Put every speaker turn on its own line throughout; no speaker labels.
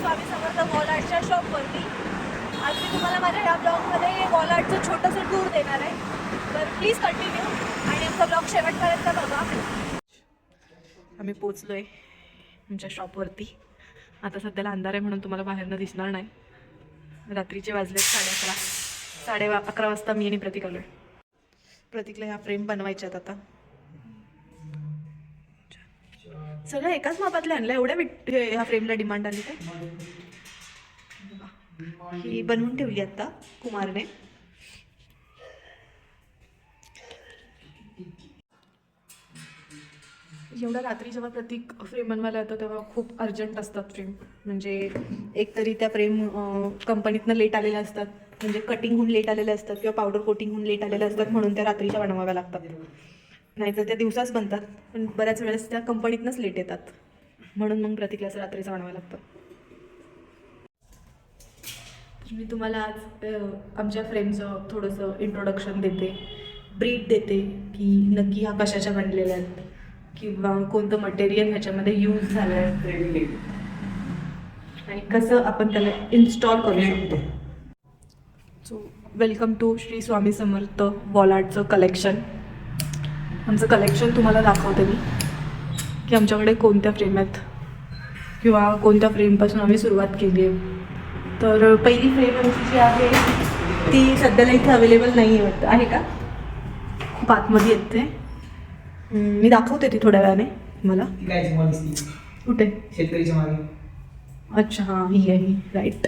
स्वामी Samarth wall आर्टच्या शॉपवरती. आज मी तुम्हाला माझ्या ह्या ब्लॉगमध्ये वॉल आर्टचं छोटंसं टूर देणार आहे. तर प्लीज कंटिन्यू आणि आमचा ब्लॉग शेवटपर्यंत बघा. आम्ही पोचलोय आमच्या शॉपवरती. आता सध्याला अंधार आहे म्हणून तुम्हाला बाहेरनं दिसणार नाही. रात्रीचे वाजले 11:30. 11:30 वाजता मी आणि प्रतीक आलोय. प्रतीकला ह्या फ्रेम बनवायच्यात आता. सगळं एकाच मापातले आणलं. एवढ्या ह्या फ्रेमला डिमांड आली काय? ही बनवून ठेवली आता कुमारने. एवढ्या रात्री जेव्हा प्रतीक फ्रेम बनवायला येतं तेव्हा खूप अर्जंट असतात फ्रेम. म्हणजे एकतरी त्या फ्रेम कंपनीतनं लेट आलेल्या असतात, म्हणजे कटिंग होऊन लेट आलेल्या असतात किंवा पावडर कोटिंग होऊन लेट आलेल्या असतात, म्हणून त्या रात्रीच्या बनवाव्या लागतात. नाहीतर त्या दिवसाच बनतात, पण बऱ्याच वेळेस त्या कंपनीतनंच लेट येतात, म्हणून मग प्रतीकला असं रात्रीचं बनवावं लागतं. मी तुम्हाला आज आमच्या फ्रेमचं थोडंसं इंट्रोडक्शन देते, ब्रीफ देते की नक्की ह्या कशाच्या बनलेल्या आहेत किंवा कोणतं मटेरियल ह्याच्यामध्ये यूज झालं आहे आणि कसं आपण त्याला इन्स्टॉल करू शकतो. So welcome to Shri Swami Samarth wall आर्टचं कलेक्शन. आमचं कलेक्शन तुम्हाला दाखवते मी की आमच्याकडे कोणत्या फ्रेम आहेत किंवा कोणत्या फ्रेमपासून आम्ही सुरुवात केली आहे. तर पहिली फ्रेम आमची जी आहे ती सध्याला इथे अवेलेबल नाही आहे वाटतं. आहे का? खूप आतमध्ये येते. मी दाखवते ती थोड्या वेळाने मला. कुठे?
शेतकरीच्या मागे.
अच्छा, हां, ही आहे, राईट.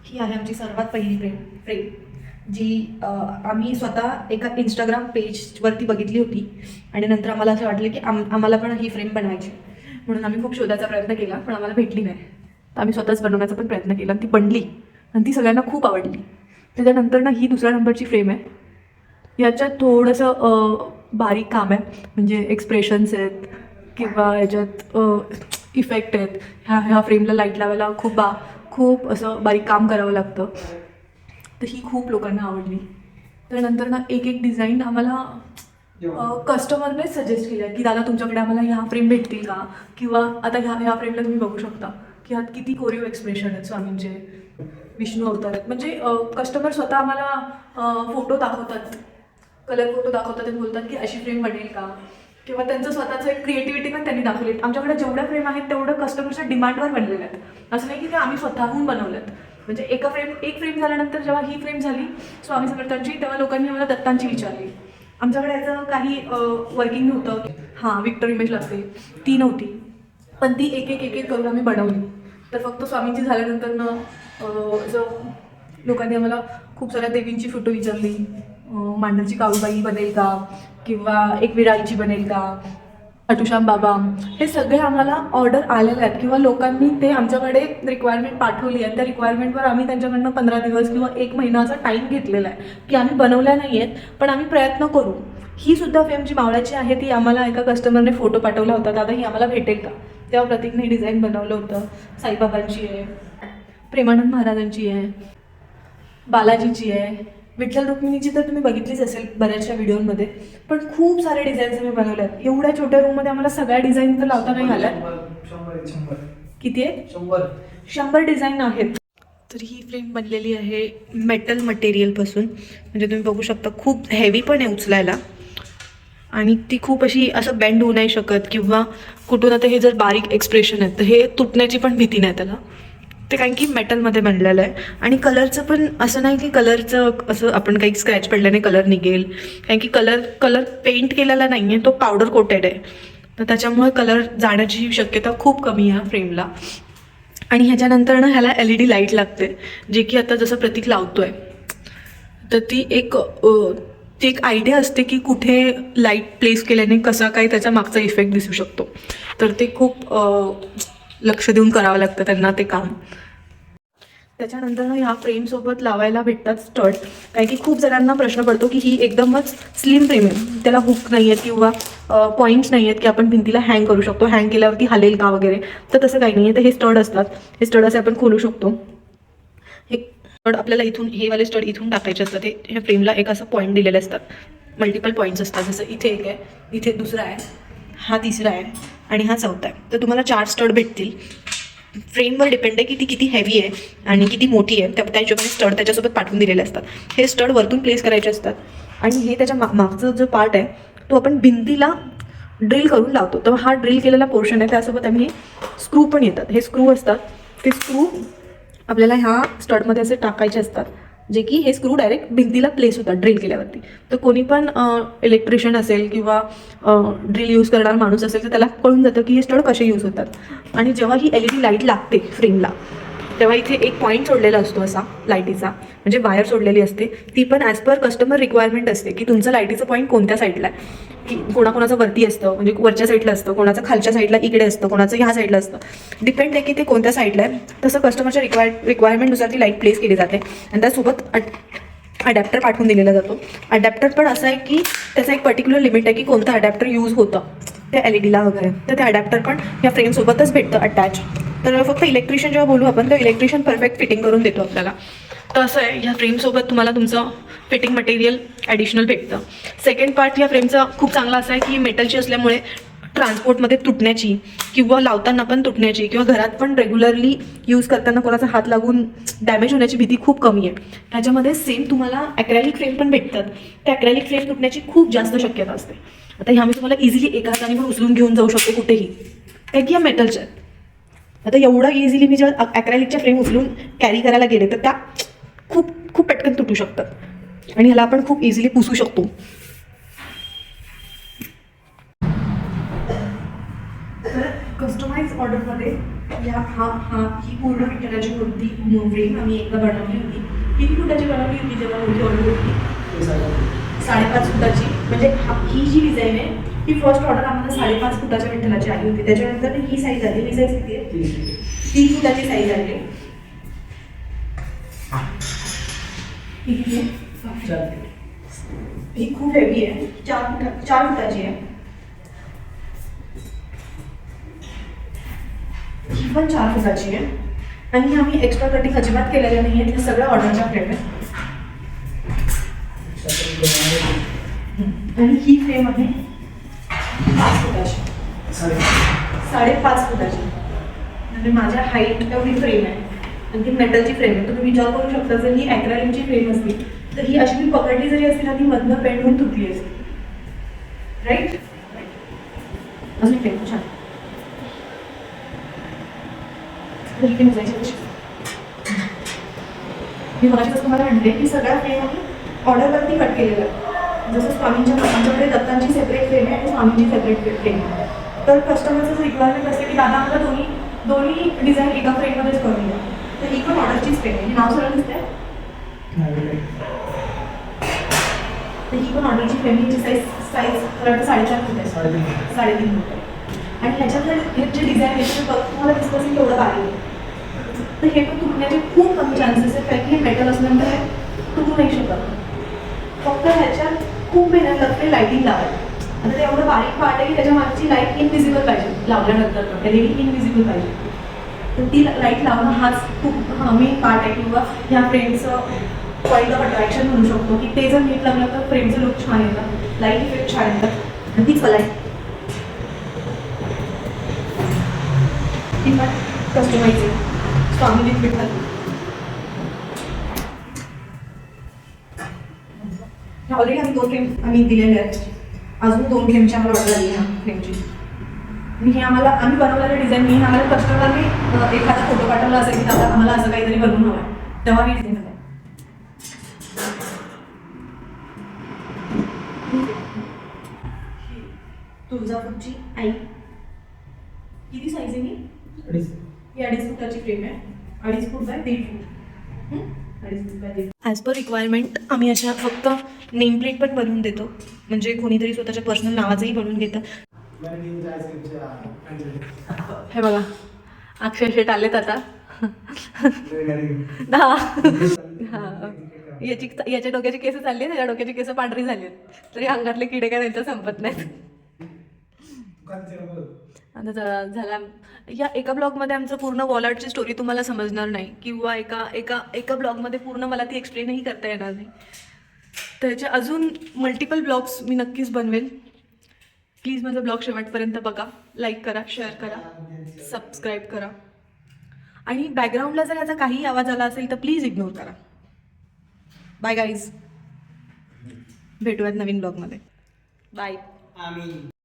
ही आहे आमची सर्वात पहिली फ्रेम जी आम्ही स्वतः एका इंस्टाग्राम पेजवरती बघितली होती आणि नंतर आम्हाला असं वाटलं की आम्हाला पण ही फ्रेम बनवायची, म्हणून आम्ही खूप शोधायचा प्रयत्न केला, पण आम्हाला भेटली नाही. तर आम्ही स्वतःच बनवण्याचा पण प्रयत्न केला आणि ती बनली आणि ती सगळ्यांना खूप आवडली. त्याच्यानंतर ना ही दुसऱ्या नंबरची फ्रेम आहे. याच्यात थोडंसं बारीक काम आहे, म्हणजे एक्सप्रेशन्स आहेत किंवा याच्यात इफेक्ट आहेत. ह्या फ्रेमला लाईट लावायला खूप असं बारीक काम करावं लागतं. तर ही खूप लोकांना आवडली. त्यानंतर ना एक डिझाईन आम्हाला कस्टमरनेच सजेस्ट केलं की दादा तुमच्याकडे आम्हाला ह्या फ्रेम भेटतील का, किंवा आता ह्या फ्रेमला तुम्ही बघू शकता की ह्यात किती कोरिओ एक्सप्रेशन आहेत स्वामींचे, विष्णू अवतार आहेत. म्हणजे कस्टमर स्वतः आम्हाला फोटो दाखवतात, कलर फोटो दाखवतात आणि बोलतात की अशी फ्रेम बनेल का, किंवा त्यांचं स्वतःचं एक क्रिएटिव्हिटी पण त्यांनी दाखवली. आमच्याकडे जेवढ्या फ्रेम आहेत तेवढं कस्टमरच्या डिमांडवर बनलेल्या आहेत. असं नाही की ते आम्ही स्वतःहून बनवल्यात. म्हणजे एक फ्रेम झाल्यानंतर जेव्हा ही फ्रेम झाली स्वामी समर्थांची, तेव्हा लोकांनी आम्हाला दत्तांची विचारली. आमच्याकडे याचं काही वर्किंग नव्हतं. हां, विक्टर इमेज लागते, ती नव्हती, पण ती एक करून आम्ही बनवली. तर फक्त स्वामींची झाल्यानंतर ना लोकांनी आम्हाला खूप साऱ्या देवींची फोटो विचारली. मांडरची काळूबाई बनेल का, किंवा एक विराईची बनेल का, अटुशाम बाबा, हे सगळे आम्हाला ऑर्डर आलेले आहेत किंवा लोकांनी ते आमच्याकडे रिक्वायरमेंट पाठवली आहे. त्या रिक्वायरमेंटवर आम्ही त्यांच्याकडनं 15 दिवस किंवा 1 महिनाचा टाईम घेतलेला आहे की आम्ही बनवल्या नाही आहेत, पण आम्ही प्रयत्न करू. ही सुद्धा फ्रेम जी मावळ्याची आहे ती आम्हाला एका कस्टमरने फोटो पाठवला होता, दादा ही आम्हाला भेटेल का. तेव्हा प्रतीकने डिझाईन बनवलं होतं. साईबाबांची आहे, प्रेमानंद महाराजांची आहे, बालाजीची आहे, विठ्ठल रुक्मिणीची तर तुम्ही बघितलीच असेल बऱ्याचशा व्हिडिओमध्ये. पण खूप सारे डिझाईन्स आम्ही बनवले आहेत. एवढ्या छोट्या रूममध्ये आम्हाला सगळ्या डिझाईन तर लावता नाही आल्या. किती आहे? 100 डिझाईन आहेत. तर ही फ्रेम बनलेली आहे मेटल मटेरियलपासून. म्हणजे तुम्ही बघू शकता खूप हेवी पण आहे उचलायला आणि ती खूप अशी असं बेंड होऊ नाही शकत, किंवा कुठून आता हे जर बारीक एक्सप्रेशन आहेत तर हे तुटण्याची पण भीती नाही त्याला. ते कारण की मेटलमध्ये बनलेलं आहे. आणि कलरचं पण असं नाही की कलरचं असं आपण काही स्क्रॅच पडल्याने कलर निघेल, कारण की कलर पेंट केलेला नाही आहे, तो पावडर कोटेड आहे. तर त्याच्यामुळे कलर जाण्याची शक्यता खूप कमी आहे फ्रेमला. आणि ह्याच्यानंतर ना ह्याला LED लाईट लागते, जे की आता जसं प्रतीक लावतो आहे तर ती एक आयडिया असते की कुठे लाईट प्लेस केल्याने कसा काय त्याचा मागचा इफेक्ट दिसू शकतो. तर ते खूप लक्ष देऊन करावं लागतं त्यांना ते काम. त्याच्यानंतर ना ह्या फ्रेमसोबत लावायला भेटतात स्टड. कारण की खूप जणांना प्रश्न पडतो की ही एकदमच स्लिम फ्रेम आहे, त्याला हुक नाही आहेत किंवा पॉईंट्स नाही आहेत की आपण भिंतीला हँग करू शकतो, हँग केल्यावरती हलेल का वगैरे. तर तसं काही नाही आहे. तर हे स्टड असतात, हे स्टड असे आपण खोलू शकतो. हे स्टड आपल्याला इथून, हे वाले स्टड इथून टाकायचे असतात. हे फ्रेमला एक असं पॉईंट दिलेले असतात, मल्टिपल पॉईंट्स असतात. जसं इथे एक आहे, इथे दुसरा आहे, हा तिसरा आहे आणि हा चौथा आहे. तर तुम्हाला 4 स्टड भेटतील. फ्रेमवर डिपेंड आहे की ती किती हेवी आहे आणि किती मोठी आहे, त्या हिशोबाने स्टड त्याच्यासोबत पाठवून दिलेले असतात. हे स्टड वरतून प्लेस करायचे असतात आणि हे त्याच्या मागचा जो पार्ट आहे तो आपण भिंतीला ड्रिल करून लावतो. तर हा ड्रिल केलेला पोर्शन आहे, त्यासोबत आम्ही स्क्रू पण येतात. हे स्क्रू असतात, ते स्क्रू आपल्याला ह्या स्टडमध्ये असे टाकायचे असतात, जे की हे स्क्रू डायरेक्ट भिंतीला प्लेस होतात ड्रिल केल्यावरती. तर कोणी पण इलेक्ट्रिशियन असेल किंवा ड्रिल यूज करणारा माणूस असेल तर त्याला कळून जातं की हे स्टड कसे यूज होतात. आणि जेव्हा ही LED लाईट लागते फ्रेमला, तेव्हा इथे एक पॉईंट सोडलेला असतो असा लाईटीचा, म्हणजे वायर सोडलेली असते. ती पण ॲज पर कस्टमर रिक्वायरमेंट असते की तुमचं लाईटीचं पॉईंट कोणत्या साईडला आहे. की कोणाकोणाचं वरती असतं, म्हणजे वरच्या साईडला असतं, कोणाचं खालच्या साईडला इकडे असतं, कोणाचं ह्या साईडला असतं. डिपेंड आहे की ते कोणत्या साईडला आहे. तसं कस्टमरच्या रिक्वायरमेंटनुसार ती लाईट प्लेस केली जाते आणि त्यासोबत अडॅप्टर पाठवून दिलेला जातो. अडॅप्टर पण असं आहे की त्याचं एक पर्टिक्युलर लिमिट आहे की कोणतं अडॅप्टर यूज होतं त्या LEDला वगैरे. तर ते अडॅप्टर पण या फ्रेमसोबतच भेटतं अटॅच. तर फक्त इलेक्ट्रिशियन जेव्हा बोलू आपण, तर इलेक्ट्रिशियन परफेक्ट फिटिंग करून देतो आपल्याला. तर असं आहे, ह्या फ्रेमसोबत तुम्हाला तुमचं फिटिंग मटेरियल ॲडिशनल भेटतं. सेकंड पार्ट या फ्रेमचा खूप चांगला असा आहे की मेटलची असल्यामुळे ट्रान्सपोर्टमध्ये तुटण्याची किंवा लावताना पण तुटण्याची किंवा घरात पण रेग्युलरली यूज करताना कोणाचा हात लागून डॅमेज होण्याची भीती खूप कमी आहे. ह्याच्यामध्ये सेम तुम्हाला ॲक्रेलिक फ्रेम पण भेटतात. त्या ॲक्रेलिक फ्रेम तुटण्याची खूप जास्त शक्यता असते. आता ह्या मी तुम्हाला इझिली एका हाताने पण उचलून घेऊन जाऊ शकतो कुठेही, काय की या मेटलच्या आहेत. आता एवढं इझिली मी जेव्हा ॲक्रेलिकच्या फ्रेम उचलून कॅरी करायला गेले तर त्या खूप खूप पटकन तुटू शकतात आणि ह्याला आपण खूप इझिली पुसू शकतो. तर कस्टमाइज ऑर्डरमध्ये ही पूर्ण विठ्ठलाची मूर्ती फ्रेम आम्ही एकदा बनवली होती. किती फुटाची बनवली होती जेव्हा मोठी ऑर्डर होती? 5.5 फुटाची. म्हणजे ही जी डिझाईन आहे ही फर्स्ट ऑर्डर आम्हाला 5.5 फुटाच्या विठ्ठलाची आली होती. त्याच्यानंतर ही साईज आली. ही साईज किती आहे? 3 फुटाची साईज आली. ही खूप हेवी आहे, 4 फुटाची आहे. ही पण 4 फुटाची आहे आणि आम्ही एक्स्ट्रा कटिंग अजिबात केलेल्या नाही आहेत. सगळ्या ऑर्डरच्या फ्रेम आहे. आणि ही फ्रेम आहे 5 फुटाची, 5.5 फुटाची. म्हणजे माझ्या हाईट एवढी फ्रेम आहे आणि ती मेटलची फ्रेम आहे. तुम्ही विचार करू शकता, जर ही ॲक्रेलिकची फ्रेम असती तर ही अशी मी पकडली जरी असती ना, ती मधनं पेंड होऊन तुटली असती. राईट? अजून फ्रेम छान. मी मगाशीच तुम्हाला म्हणते की सगळ्या फ्रेम आम्ही ऑर्डरवरती कट केलेलं आहे. जसं आमच्याकडे दत्तांची सेपरेट फ्रेम आहे आणि स्वामींची सेपरेट फ्रेम आहे. तर कस्टमरचं रिक्वायरमेंट असते की दादा आम्हाला दोन्ही डिझाईन एका फ्रेममध्येच करून द्या. तर ही पण ऑर्डरचीच फ्रेम आहे. नाव सरळ दिसतंय. तर ही पण ऑर्डरची फ्रेम. हिची साईज 4.5 फूट आहे, 3.5 फूट आहे. आणि ह्याच्यातलं हे जे डिझाईन आहे ते तुम्हाला दिसत असेल तेवढं बारीक आहे. तर हे पण तुटण्याचे खूप कमी चान्सेस आहेत, कारण की हे मेटल असल्यानंतर हे तुटू नाही शकत. फक्त ह्याच्यात खूप मेहनत लागते लाईटिंग लावायला. आता ते एवढं बारीक पार्ट आहे की त्याच्या मागची लाईट इनविजिबल पाहिजे लावल्यानंतर, LED इनविजिबल पाहिजे. तर ती लाईट लावणं हाच खूप मेन पार्ट आहे. किंवा ह्या फ्रेमचं पॉईंट ऑफ अट्रॅक्शन म्हणू शकतो की ते जर नीट लागलं तर फ्रेमचं लुक छान येतं, लाईट इफेक्ट छान येतात. आणि तीच कला आहे ती पण कस्टमाइजिंग स्वामी विठ्ठल. ऑलरेडी आम्ही 2 फ्रेम आम्ही दिलेले आहेत. अजून 2 फ्रेमची आम्हाला ऑर्डर आली ह्या फ्रेमची. हे आम्ही बनवलेलं डिझाईन मी आम्हाला कस्टमरने एखादा फोटो पाठवला असेल की दादा आम्हाला असं काहीतरी बनवून हवं आहे, तेव्हा मी डिझाईन आहे. तुळजापूरची आई. किती साईज आहे? ही 2.5 फुटाची फ्रेम आहे. 2.5 foot by 1.5 foot. 2.5 foot by 1.5. As per requirement आम्ही अशा फक्त नेम प्लेट पण बनवून देतो. म्हणजे कोणीतरी स्वतःच्या पर्सनल नावाचंही बनवून घेतं. हे बघा अक्षय शेट आलेत आता. याच्या डोक्याची केस चालली आहेत, त्याच्या डोक्याची केस पांढरी झाली आहेत, तरी अंगातले किडे काय त्यांच्या संपत नाहीत. आता झाला या एका ब्लॉगमध्ये आमचं पूर्ण वॉलआर्टची स्टोरी तुम्हाला समजणार नाही किंवा एका ब्लॉगमध्ये पूर्ण मला ती एक्सप्लेनही करता येणार नाही. त्याचे अजून मल्टिपल ब्लॉग्स मी नक्कीच बनवेल. प्लीज माझा ब्लॉग शेवटपर्यंत बघा, लाईक करा, शेअर करा, सबस्क्राईब करा. आणि बॅकग्राऊंडला जर याचा काही आवाज आला असेल तर प्लीज इग्नोर करा. बाय गाईज, भेटूयात नवीन ब्लॉगमध्ये. बाय.